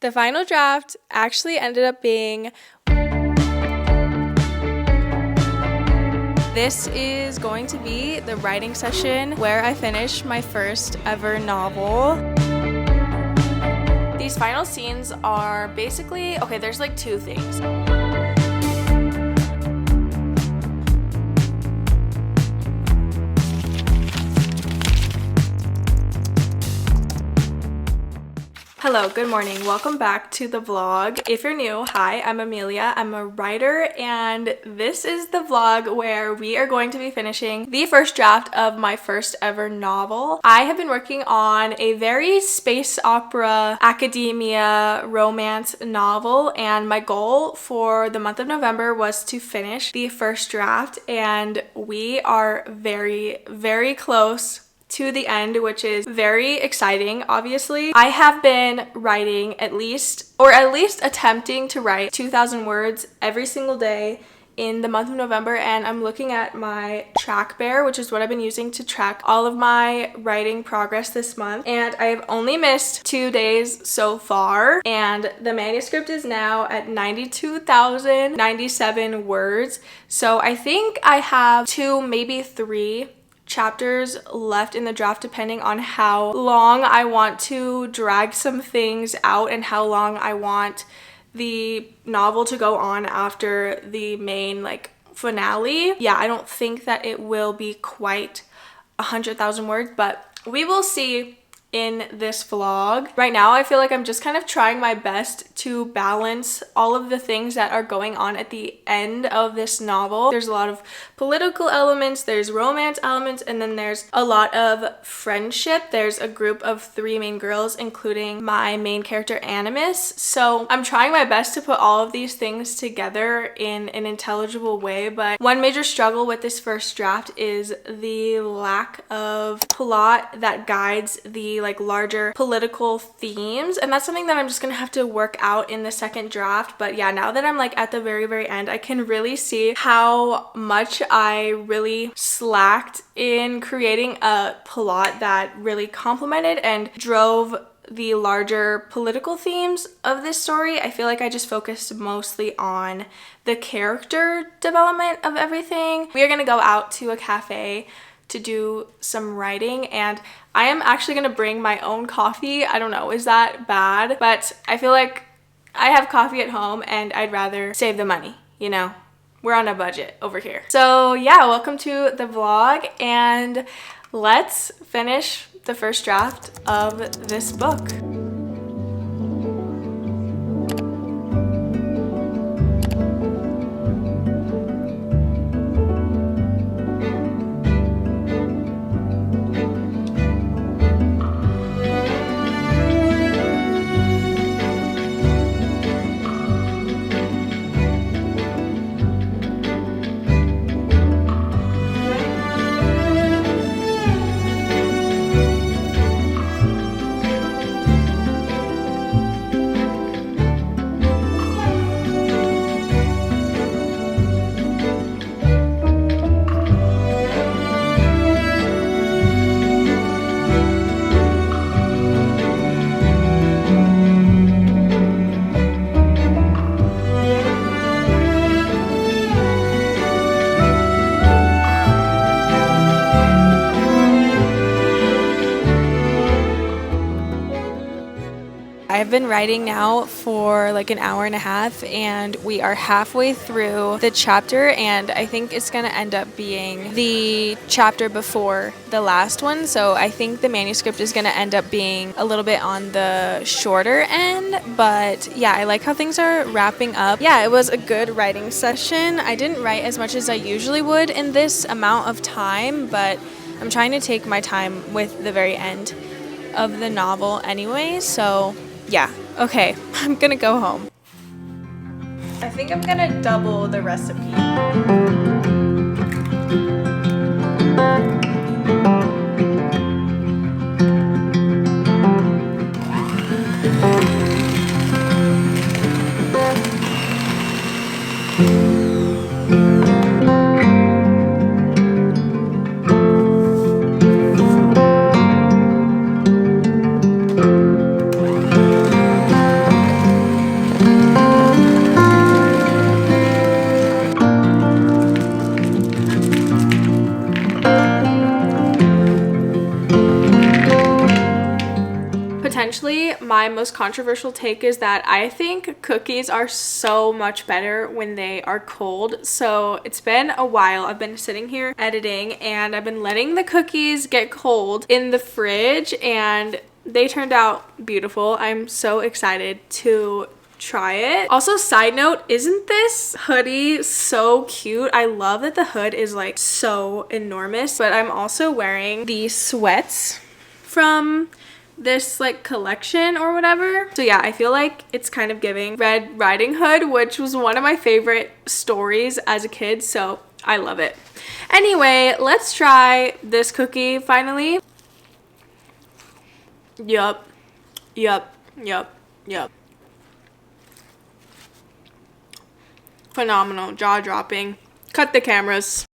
The final draft actually ended up being... This is going to be the writing session where I finish my first ever novel. These final scenes are basically, okay, there's like two things. Hello, good morning. Welcome back to the vlog. If you're new, hi, I'm Amelia. I'm a writer, and this is the vlog where we are going to be finishing the first draft of my first ever novel. I have been working on a very space opera, academia, romance novel, and my goal for the month of November was to finish the first draft, and we are very, very close to the end, which is very exciting. Obviously, I have been writing at least attempting to write 2,000 words every single day in the month of November, and I'm looking at my track bear, which is what I've been using to track all of my writing progress this month, and I have only missed 2 days so far, and the manuscript is now at 92,097 words. So I think I have 2, maybe 3 chapters left in the draft, depending on how long I want to drag some things out and how long I want the novel to go on after the main finale. Yeah, I don't think that it will be quite 100,000 words, but we will see in this vlog. Right now, I feel like I'm just kind of trying my best to balance all of the things that are going on at the end of this novel. There's a lot of political elements, there's romance elements, and then there's a lot of friendship. There's a group of 3 main girls, including my main character, Animus. So I'm trying my best to put all of these things together in an intelligible way, but one major struggle with this first draft is the lack of plot that guides the larger political themes, and that's something that I'm just gonna have to work out in the second draft. But yeah, now that I'm at the very end, I can really see how much I really slacked in creating a plot that really complemented and drove the larger political themes of this story. I feel like I just focused mostly on the character development of everything. We are gonna go out to a cafe to do some writing, and I am actually gonna bring my own coffee. I don't know, is that bad? But I feel like I have coffee at home and I'd rather save the money, you know? We're on a budget over here. So yeah, welcome to the vlog, and let's finish the first draft of this book. I've been writing now for an hour and a half, and we are halfway through the chapter, and I think it's gonna end up being the chapter before the last one. So I think the manuscript is gonna end up being a little bit on the shorter end, but yeah, I like how things are wrapping up. Yeah, it was a good writing session. I didn't write as much as I usually would in this amount of time, but I'm trying to take my time with the very end of the novel anyway, so yeah, okay, I'm gonna go home. I think I'm gonna double the recipe. my most controversial take is that I think cookies are so much better when they are cold. So it's been a while. I've been sitting here editing and I've been letting the cookies get cold in the fridge and they turned out beautiful. I'm so excited to try it. Also, side note, isn't this hoodie so cute? I love that the hood is like so enormous, but I'm also wearing these sweats from this like collection or whatever. So yeah, I feel like it's kind of giving Red Riding Hood, which was one of my favorite stories as a kid, so I love it. Anyway, let's try this cookie finally. Yup. Phenomenal, jaw-dropping. Cut the cameras.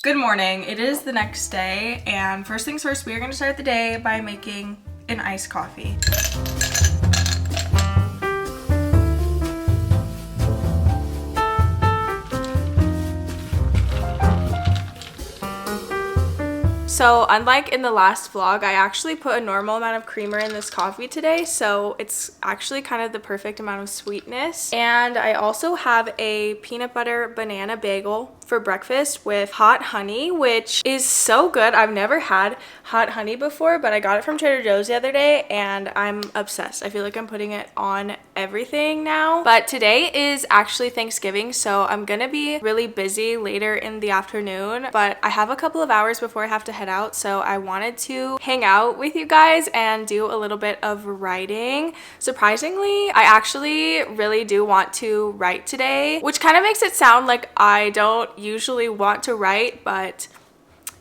Good morning. It is the next day, and first things first, we are going to start the day by making an iced coffee. So unlike in the last vlog, I actually put a normal amount of creamer in this coffee today, so it's actually kind of the perfect amount of sweetness. And I also have a peanut butter banana bagel for breakfast with hot honey, which is so good. I've never had hot honey before, but I got it from Trader Joe's the other day and I'm obsessed. I feel like I'm putting it on everything now. But today is actually Thanksgiving, so I'm gonna be really busy later in the afternoon, but I have a couple of hours before I have to head out, so I wanted to hang out with you guys and do a little bit of writing. Surprisingly, I actually really do want to write today, which kind of makes it sound like I don't usually want to write, but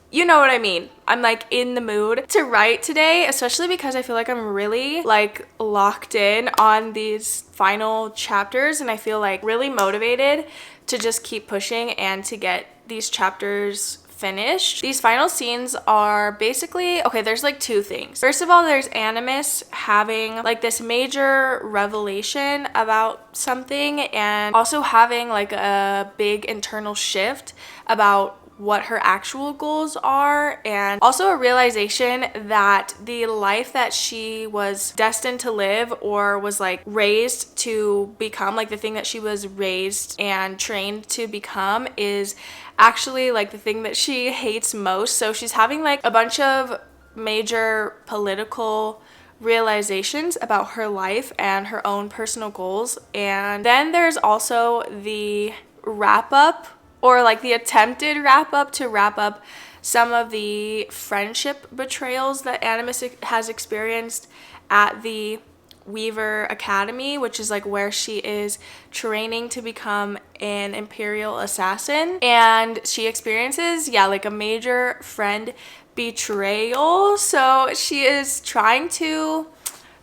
you know what I mean. I'm like in the mood to write today, especially because I feel like I'm really like locked in on these final chapters and I feel like really motivated to just keep pushing and to get these chapters finished. These final scenes are basically, okay, there's like two things. First of all, there's Animus having like this major revelation about something and also having like a big internal shift about what her actual goals are, and also a realization that the life that she was destined to live or was like raised to become, like the thing that she was raised and trained to become, is actually like the thing that she hates most. So she's having like a bunch of major political realizations about her life and her own personal goals. And then there's also the wrap up, or like the attempted wrap up, to wrap up some of the friendship betrayals that Animus has experienced at the Weaver Academy, which is like where she is training to become an Imperial assassin. And she experiences, yeah, like a major friend betrayal. So she is trying to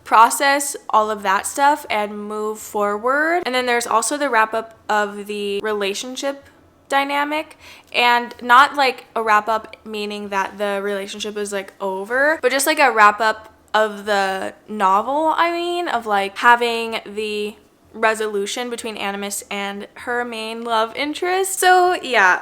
process all of that stuff and move forward. And then there's also the wrap up of the relationship dynamic, and not like a wrap up meaning that the relationship is like over, but just like a wrap up of the novel, I mean, of like having the resolution between Animus and her main love interest. So yeah,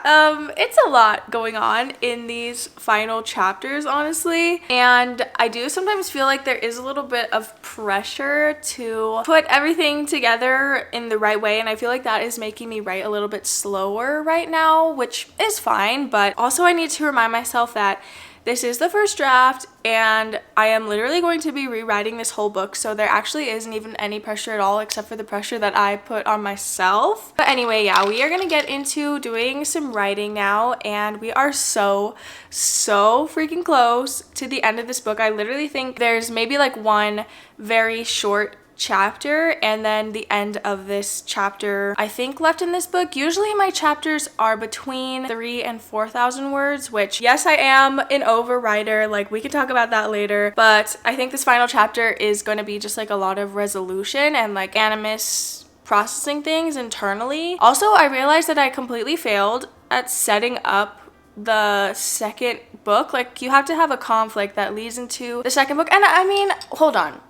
it's a lot going on in these final chapters, honestly, and I do sometimes feel like there is a little bit of pressure to put everything together in the right way, and I feel like that is making me write a little bit slower right now, which is fine, but also I need to remind myself that this is the first draft and I am literally going to be rewriting this whole book, so there actually isn't even any pressure at all except for the pressure that I put on myself. But anyway, yeah, we are gonna get into doing some writing now, and we are so freaking close to the end of this book. I literally think there's maybe like one very short chapter and then the end of this chapter I think left in this book. Usually my chapters are between 3,000 and 4,000 words, which yes, I am an overwriter, like we can talk about that later, but I think this final chapter is going to be just like a lot of resolution and like Animus processing things internally. Also, I realized that I completely failed at setting up the second book. Like you have to have a conflict that leads into the second book, and I mean, hold on,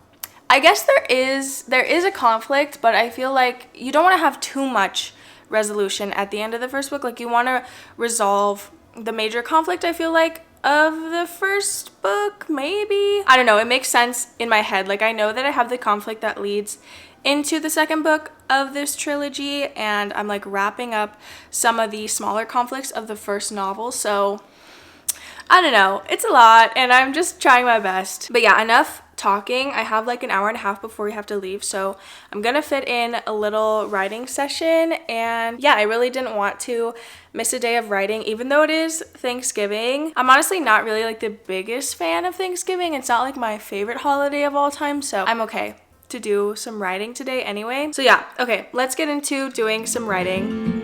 I guess there is a conflict, but I feel like you don't want to have too much resolution at the end of the first book. Like you want to resolve the major conflict, I feel like, of the first book, maybe? I don't know, it makes sense in my head. Like, I know that I have the conflict that leads into the second book of this trilogy, and I'm like wrapping up some of the smaller conflicts of the first novel, so I don't know, it's a lot and I'm just trying my best. But yeah, enough talking. I have like an hour and a half before we have to leave, so I'm gonna fit in a little writing session. And yeah, I really didn't want to miss a day of writing, even though it is Thanksgiving. I'm honestly not really like the biggest fan of Thanksgiving. It's not like my favorite holiday of all time, so I'm okay to do some writing today anyway. So yeah, okay, let's get into doing some writing.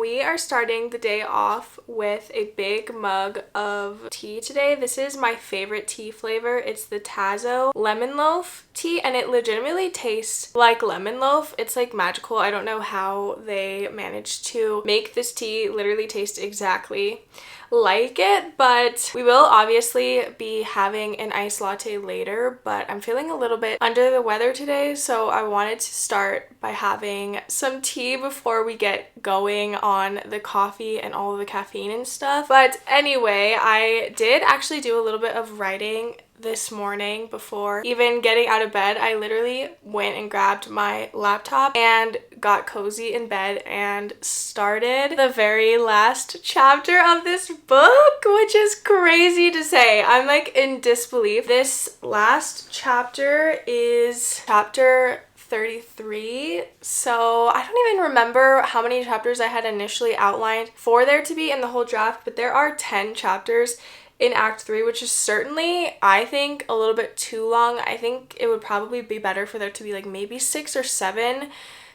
We are starting the day off with a big mug of tea today. This is my favorite tea flavor. It's the Tazo lemon loaf tea, and it legitimately tastes like lemon loaf. It's like magical. I don't know how they managed to make this tea literally taste exactly like it, but we will obviously be having an iced latte later. But I'm feeling a little bit under the weather today, so I wanted to start by having some tea before we get going on the coffee and all of the caffeine and stuff. But anyway, I did actually do a little bit of writing this morning before even getting out of bed. I literally went and grabbed my laptop and got cozy in bed and started the very last chapter of this book, which is crazy to say. I'm like in disbelief. This last chapter is chapter 33, so I don't even remember how many chapters I had initially outlined for there to be in the whole draft, but there are 10 chapters in Act 3, which is certainly, I think, a little bit too long. I think it would probably be better for there to be like maybe 6 or 7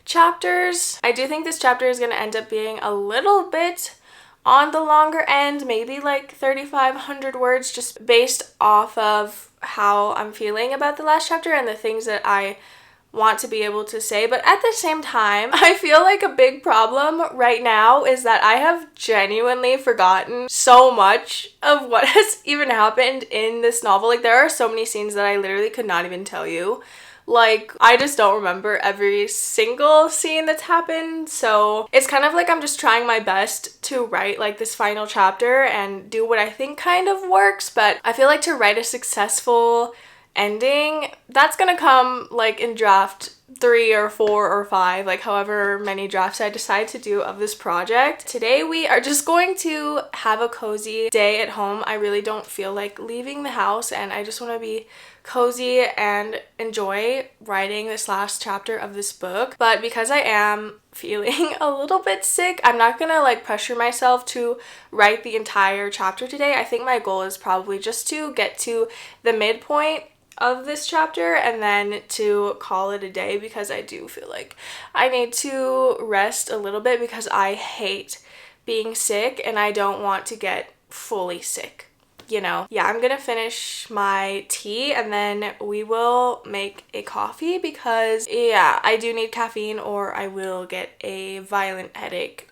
chapters. I do think this chapter is going to end up being a little bit on the longer end, maybe like 3,500 words, just based off of how I'm feeling about the last chapter and the things that I want to be able to say. But at the same time, I feel like a big problem right now is that I have genuinely forgotten so much of what has even happened in this novel. Like, there are so many scenes that I literally could not even tell you. Like, I just don't remember every single scene that's happened, so it's kind of like I'm just trying my best to write like this final chapter and do what I think kind of works. But I feel like to write a successful ending, that's gonna come like in draft 3 or 4 or 5, like however many drafts I decide to do of this project. Today we are just going to have a cozy day at home. I really don't feel like leaving the house, and I just want to be cozy and enjoy writing this last chapter of this book. But because I am feeling a little bit sick, I'm not gonna like pressure myself to write the entire chapter today. I think my goal is probably just to get to the midpoint of this chapter and then to call it a day, because I do feel like I need to rest a little bit because I hate being sick and I don't want to get fully sick, you know? Yeah, I'm gonna finish my tea and then we will make a coffee because, yeah, I do need caffeine or I will get a violent headache.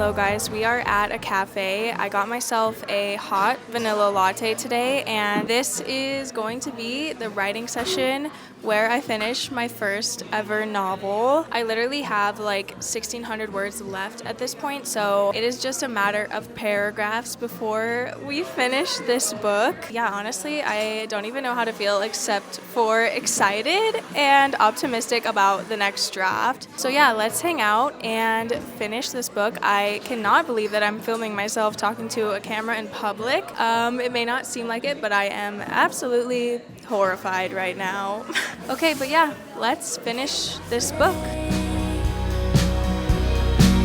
Hello guys, we are at a cafe. I got myself a hot vanilla latte today, and this is going to be the writing session where I finish my first ever novel. I literally have like 1,600 words left at this point, so it is just a matter of paragraphs before we finish this book. Yeah, honestly, I don't even know how to feel except for excited and optimistic about the next draft. So yeah, let's hang out and finish this book. I cannot believe that I'm filming myself talking to a camera in public. It may not seem like it, but I am absolutely horrified right now. Okay, but yeah, let's finish this book.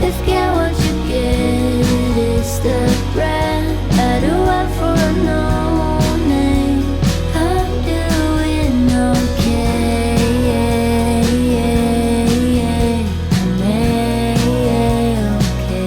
If get what you get is the brand I do it for a no name. I'm doing okay. I'm okay.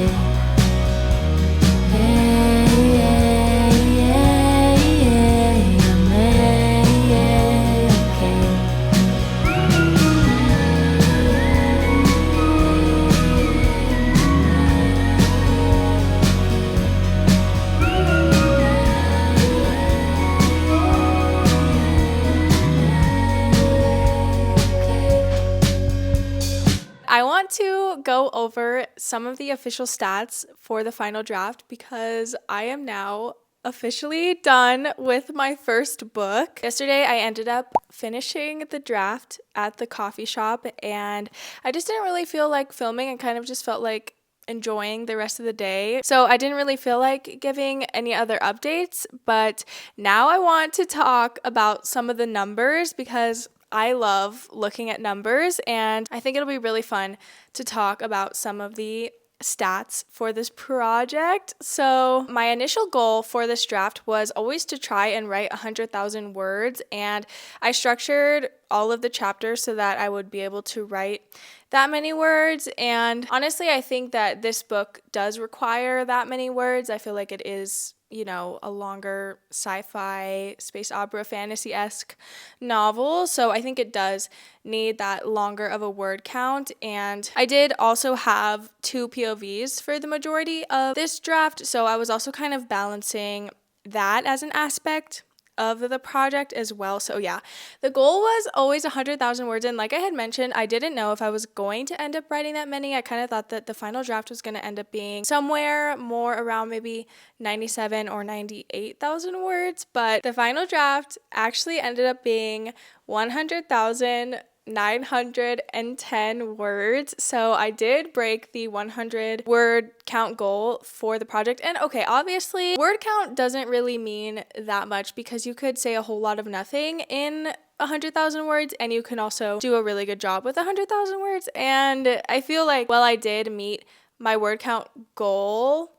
I want to go over some of the official stats for the final draft because I am now officially done with my first book. Yesterday, I ended up finishing the draft at the coffee shop, and I just didn't really feel like filming and kind of just felt like enjoying the rest of the day. So I didn't really feel like giving any other updates, but now I want to talk about some of the numbers because I love looking at numbers, and I think it'll be really fun to talk about some of the stats for this project. So my initial goal for this draft was always to try and write 100,000 words, and I structured all of the chapters so that I would be able to write that many words. And honestly, I think that this book does require that many words. I feel like it is, you know, a longer sci-fi, space opera, fantasy-esque novel. So I think it does need that longer of a word count. And I did also have 2 POVs for the majority of this draft. So I was also kind of balancing that as an aspect of the project as well. So yeah, the goal was always 100,000 words, and like I had mentioned, I didn't know if I was going to end up writing that many. I kind of thought that the final draft was going to end up being somewhere more around maybe 97 or 98,000 words, but the final draft actually ended up being 100,910 words. So I did break the 100 word count goal for the project. And okay, obviously word count doesn't really mean that much because you could say a whole lot of nothing in 100,000 words, and you can also do a really good job with 100,000 words. And I feel like while I did meet my word count goal,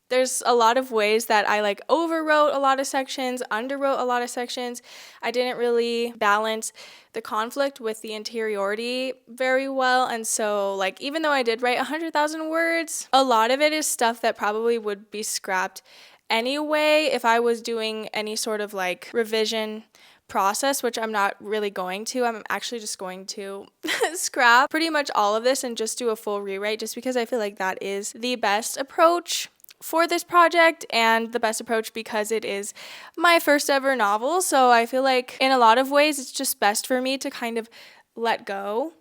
there's a lot of ways that I like overwrote a lot of sections, underwrote a lot of sections. I didn't really balance the conflict with the interiority very well. And so like, even though I did write 100,000 words, a lot of it is stuff that probably would be scrapped anyway if I was doing any sort of like revision process, which I'm not really going to. I'm actually just going to scrap pretty much all of this and just do a full rewrite, just because I feel like that is the best approach for this project and the best approach because it is my first ever novel. So I feel like in a lot of ways it's just best for me to kind of let go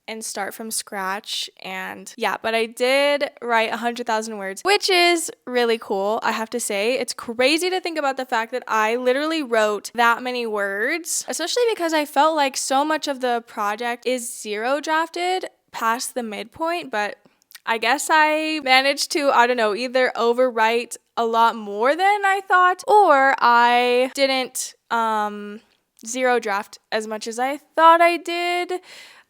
and start from scratch. And yeah, but I did write 100,000 words, which is really cool. I have to say, it's crazy to think about the fact that I literally wrote that many words, especially because I felt like so much of the project is zero drafted past the midpoint, but I guess I managed to, I don't know, either overwrite a lot more than I thought, or I didn't zero draft as much as I thought I did.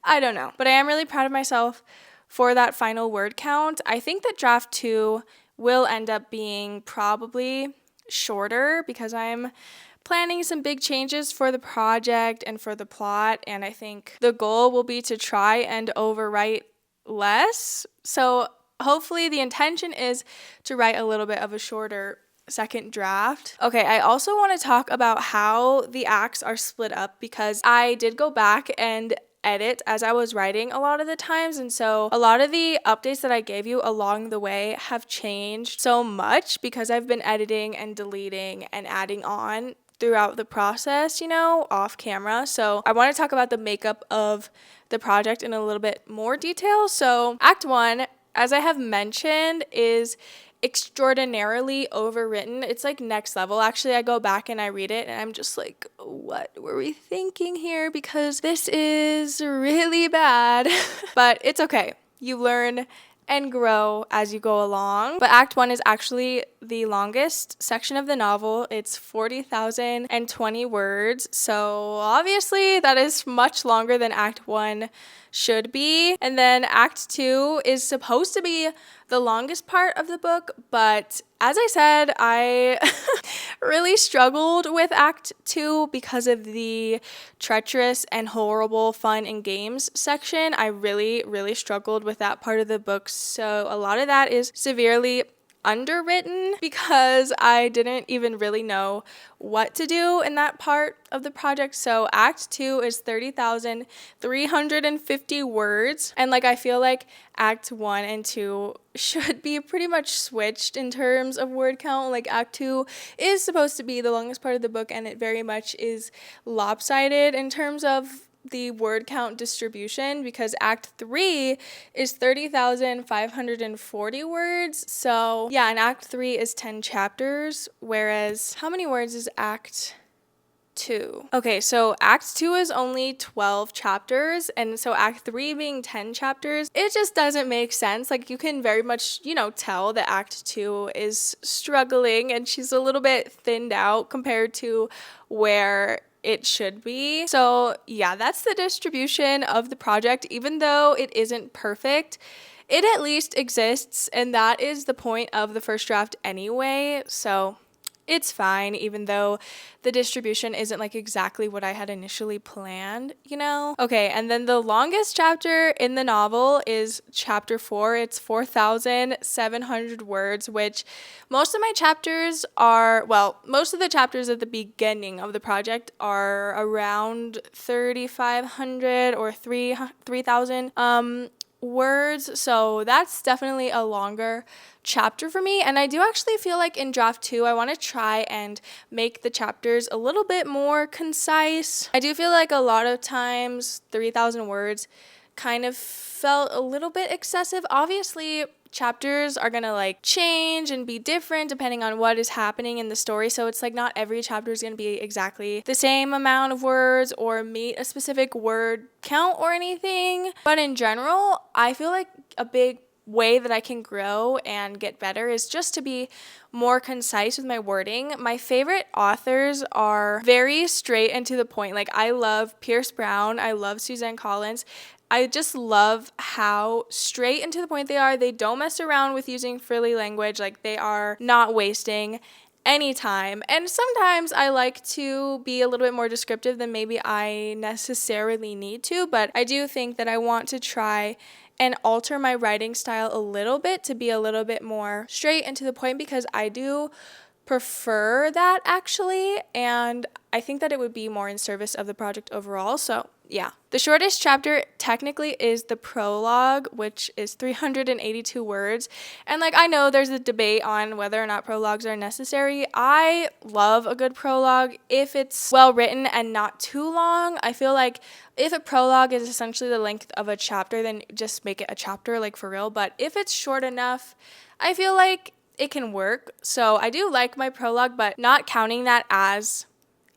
I don't know, but I am really proud of myself for that final word count. I think that draft 2 will end up being probably shorter because I'm planning some big changes for the project and for the plot, and I think the goal will be to try and overwrite less. So hopefully the intention is to write a little bit of a shorter second draft. Okay, I also want to talk about how the acts are split up because I did go back and edit as I was writing a lot of the times, and so a lot of the updates that I gave you along the way have changed so much because I've been editing and deleting and adding on throughout the process, off camera. So I want to talk about the makeup of the project in a little bit more detail. So Act 1, as I have mentioned, is extraordinarily overwritten. It's like next level. Actually, I go back and I read it and I'm just like, what were we thinking here? Because this is really bad. But it's okay. You learn and grow as you go along. But Act 1 is actually the longest section of the novel. It's 40,020 words. So obviously that is much longer than Act 1 should be. And then Act 2 is supposed to be the longest part of the book, but as I said, I really struggled with Act 2 because of the treacherous and horrible fun and games section. I really, really struggled with that part of the book, so a lot of that is severely underwritten because I didn't even really know what to do in that part of the project. So Act 2 is 30,350 words, and I feel like Act 1 and 2 should be pretty much switched in terms of word count. Act 2 is supposed to be the longest part of the book, and it very much is lopsided in terms of the word count distribution because Act 3 is 30,540 words. So yeah, and Act 3 is 10 chapters, whereas how many words is Act 2? Okay, so Act 2 is only 12 chapters, and so Act 3 being 10 chapters, it just doesn't make sense. You can very much, tell that Act 2 is struggling and she's a little bit thinned out compared to where it should be. So yeah, that's the distribution of the project. Even though it isn't perfect, it at least exists, and that is the point of the first draft anyway. So it's fine, even though the distribution isn't exactly what I had initially planned, Okay, and then the longest chapter in the novel is chapter 4. It's 4,700 words, which most of the chapters at the beginning of the project are around 3,500 or 3,000 words, so that's definitely a longer chapter for me. And I do actually feel like in draft 2 I want to try and make the chapters a little bit more concise. I do feel like a lot of times 3,000 words kind of felt a little bit excessive. Obviously chapters are gonna change and be different depending on what is happening in the story, so it's not every chapter is gonna be exactly the same amount of words or meet a specific word count or anything. But in general, I feel like a big way that I can grow and get better is just to be more concise with my wording. My favorite authors are very straight and to the point. I love Pierce Brown, I love Suzanne Collins. I just love how straight and to the point they are. They don't mess around with using frilly language. They are not wasting any time. And sometimes I like to be a little bit more descriptive than maybe I necessarily need to, but I do think that I want to try and alter my writing style a little bit to be a little bit more straight and to the point, because I do prefer that actually, and I think that it would be more in service of the project overall. So yeah, the shortest chapter technically is the prologue, which is 382 words. And I know there's a debate on whether or not prologues are necessary. I love a good prologue if it's well written and not too long. I feel like if a prologue is essentially the length of a chapter, then just make it a chapter, for real. But if it's short enough, I feel like it can work. So I do like my prologue, but not counting that as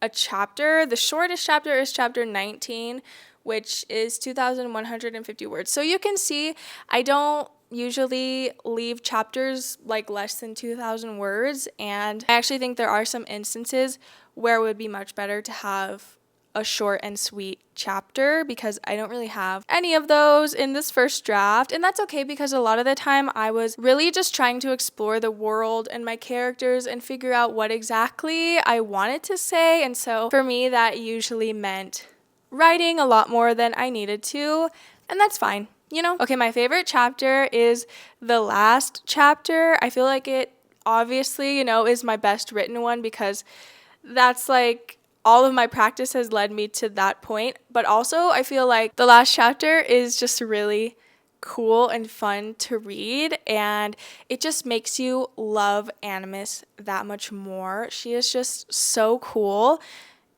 a chapter. The shortest chapter is chapter 19, which is 2,150 words. So you can see I don't usually leave chapters less than 2,000 words, and I actually think there are some instances where it would be much better to have a short and sweet chapter, because I don't really have any of those in this first draft. And that's okay, because a lot of the time I was really just trying to explore the world and my characters and figure out what exactly I wanted to say. And so for me, that usually meant writing a lot more than I needed to, and that's fine, Okay, my favorite chapter is the last chapter. I feel like it obviously, is my best written one, because that's all of my practice has led me to that point. But also, I feel like the last chapter is just really cool and fun to read, and it just makes you love Animus that much more. She is just so cool,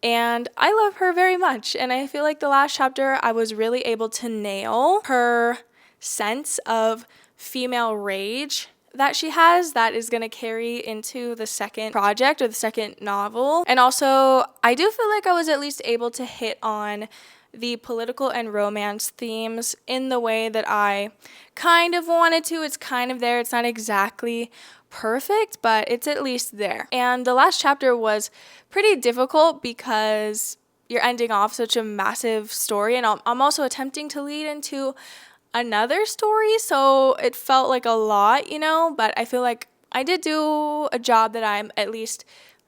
and I love her very much. And I feel like the last chapter, I was really able to nail her sense of female rage that she has that is going to carry into the second project or the second novel. And also, I do feel like I was at least able to hit on the political and romance themes in the way that I kind of wanted to. It's kind of there. It's not exactly perfect, but it's at least there. And the last chapter was pretty difficult because you're ending off such a massive story, and I'm also attempting to lead into another story, so it felt like a lot, but I feel like I did do a job that I'm at least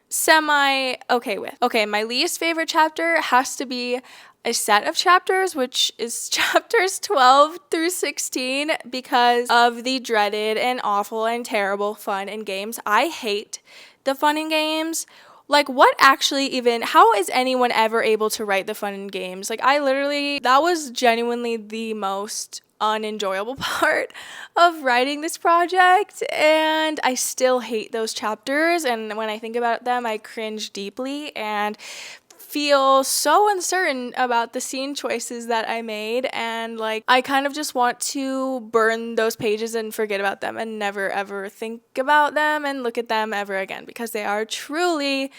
semi okay with. Okay, my least favorite chapter has to be a set of chapters, which is chapters 12 through 16, because of the dreaded and awful and terrible fun and games. I hate the fun and games. Like, what actually even, how is anyone ever able to write the fun and games? Like, that was genuinely the most unenjoyable part of writing this project, and I still hate those chapters, and when I think about them, I cringe deeply and feel so uncertain about the scene choices that I made, and like I kind of just want to burn those pages and forget about them and never ever think about them and look at them ever again, because they are truly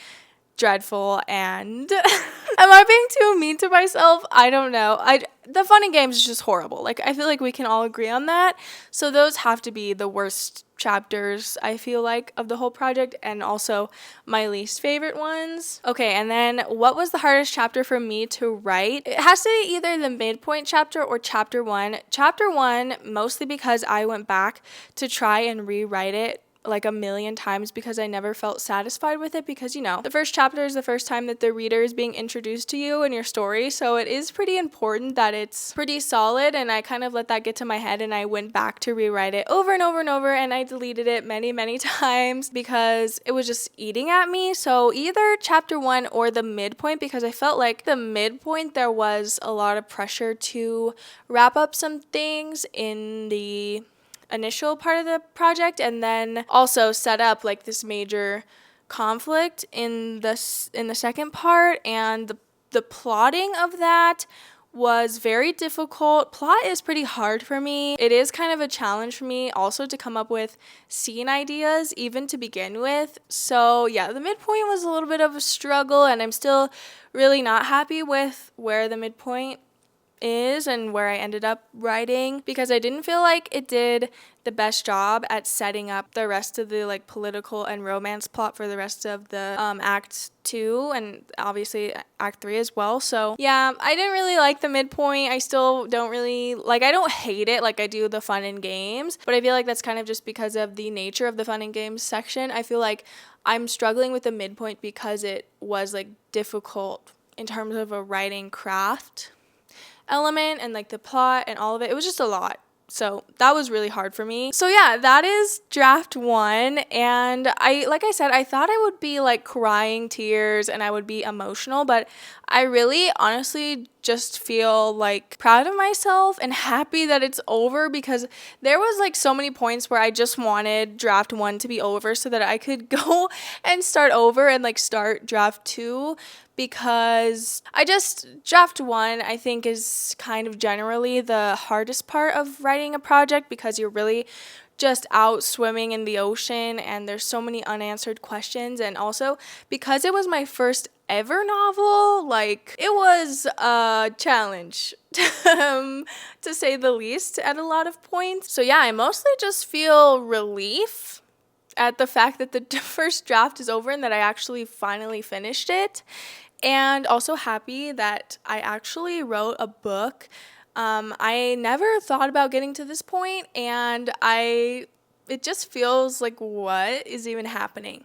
dreadful. And am I being too mean to myself? I don't know. The fun and games is just horrible. Like, I feel like we can all agree on that. So those have to be the worst chapters, I feel like, of the whole project, and also my least favorite ones. Okay, and then what was the hardest chapter for me to write? It has to be either the midpoint chapter or chapter 1. Chapter 1, mostly because I went back to try and rewrite it like a million times because I never felt satisfied with it, because the first chapter is the first time that the reader is being introduced to you and your story, so it is pretty important that it's pretty solid, and I kind of let that get to my head, and I went back to rewrite it over and over and over, and I deleted it many times because it was just eating at me. So either chapter 1 or the midpoint, because I felt like the midpoint there was a lot of pressure to wrap up some things in the initial part of the project, and then also set up like this major conflict in the second part, and the plotting of that was very difficult. Plot is pretty hard for me. It is kind of a challenge for me also to come up with scene ideas even to begin with. So yeah, the midpoint was a little bit of a struggle, and I'm still really not happy with where the midpoint is and where I ended up writing, because I didn't feel like it did the best job at setting up the rest of the like political and romance plot for the rest of the act 2 and obviously act 3 as well. So yeah, I didn't really like the midpoint. I still don't really like, I don't hate it like I do the fun and games, but I feel like that's kind of just because of the nature of the fun and games section. I feel like I'm struggling with the midpoint because it was like difficult in terms of a writing craft element and like the plot and all of it. It was just a lot. So that was really hard for me. So yeah, that is draft 1. And like I said, I thought I would be like crying tears and I would be emotional, but I really honestly just feel like proud of myself and happy that it's over, because there was like so many points where I just wanted draft 1 to be over so that I could go and start over and like start draft 2, because draft 1 I think is kind of generally the hardest part of writing a project, because you're really just out swimming in the ocean and there's so many unanswered questions. And also because it was my first ever novel, like it was a challenge to say the least at a lot of points. So yeah, I mostly just feel relief at the fact that the first draft is over and that I actually finally finished it, and also happy that I actually wrote a book. I never thought about getting to this point, and it just feels like, what is even happening,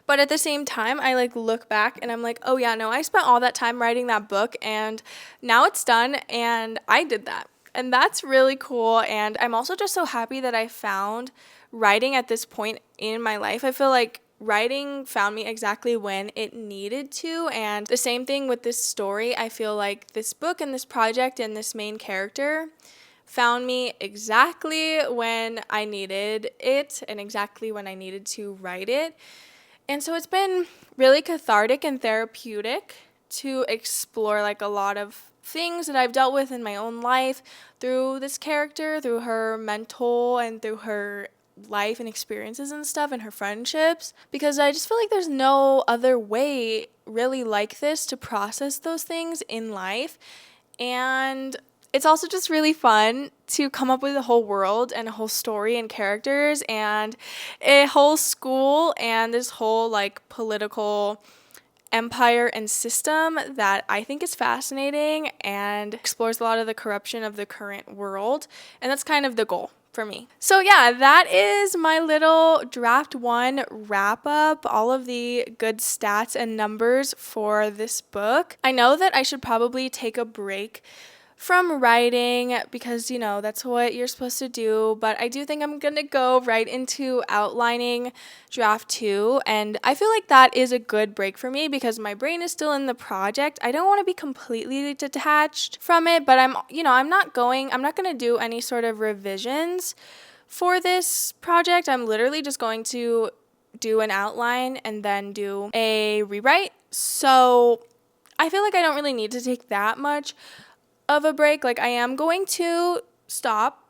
But at the same time, I like look back and I'm like, oh yeah, no, I spent all that time writing that book, and now it's done, and I did that. And that's really cool, and I'm also just so happy that I found writing at this point in my life. I feel like writing found me exactly when it needed to. And the same thing with this story. I feel like this book and this project and this main character found me exactly when I needed it and exactly when I needed to write it. And so it's been really cathartic and therapeutic to explore like a lot of things that I've dealt with in my own life through this character, through her mental and through her life and experiences and stuff and her friendships, because I just feel like there's no other way really like this to process those things in life. And it's also just really fun to come up with a whole world and a whole story and characters and a whole school and this whole like political empire and system that I think is fascinating and explores a lot of the corruption of the current world. And that's kind of the goal for me. So yeah, that is my little draft 1 wrap up, all of the good stats and numbers for this book. I know that I should probably take a break from writing because, you know, that's what you're supposed to do, but I do think I'm gonna go right into outlining draft 2, and I feel like that is a good break for me because my brain is still in the project. I don't want to be completely detached from it, but I'm not gonna do any sort of revisions for this project. I'm literally just going to do an outline and then do a rewrite. So I feel like I don't really need to take that much of a break. Like, I am going to stop,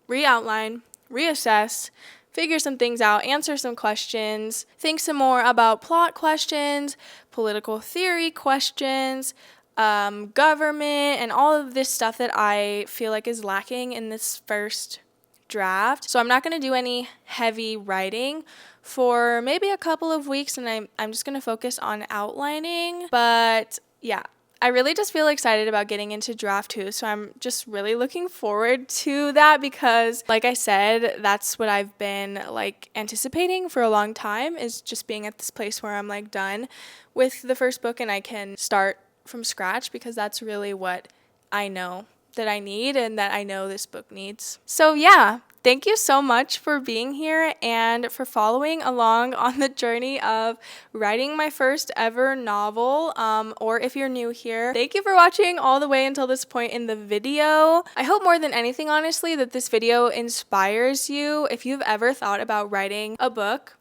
re-outline, reassess, figure some things out, answer some questions, think some more about plot questions, political theory questions, government, and all of this stuff that I feel like is lacking in this first draft. So I'm not going to do any heavy writing for maybe a couple of weeks, and I'm just going to focus on outlining. But yeah, I really just feel excited about getting into draft 2, so I'm just really looking forward to that because, like I said, that's what I've been like anticipating for a long time, is just being at this place where I'm like done with the first book and I can start from scratch, because that's really what I know that I need and that I know this book needs. So yeah, thank you so much for being here and for following along on the journey of writing my first ever novel. Or if you're new here, thank you for watching all the way until this point in the video. I hope more than anything, honestly, that this video inspires you. If you've ever thought about writing a book,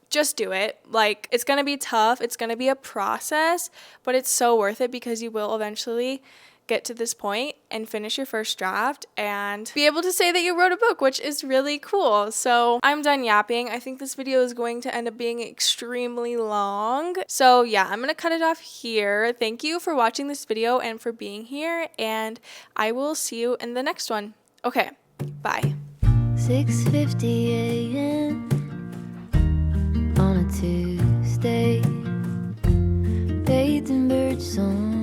just do it. Like, it's gonna be tough, it's gonna be a process, but it's so worth it because you will eventually get to this point and finish your first draft and be able to say that you wrote a book, which is really cool. So I'm done yapping. I think this video is going to end up being extremely long. So yeah, I'm gonna cut it off here. Thank you for watching this video and for being here, and I will see you in the next one. Okay, bye. 6:50 a.m. on a Tuesday, bathed in bird song.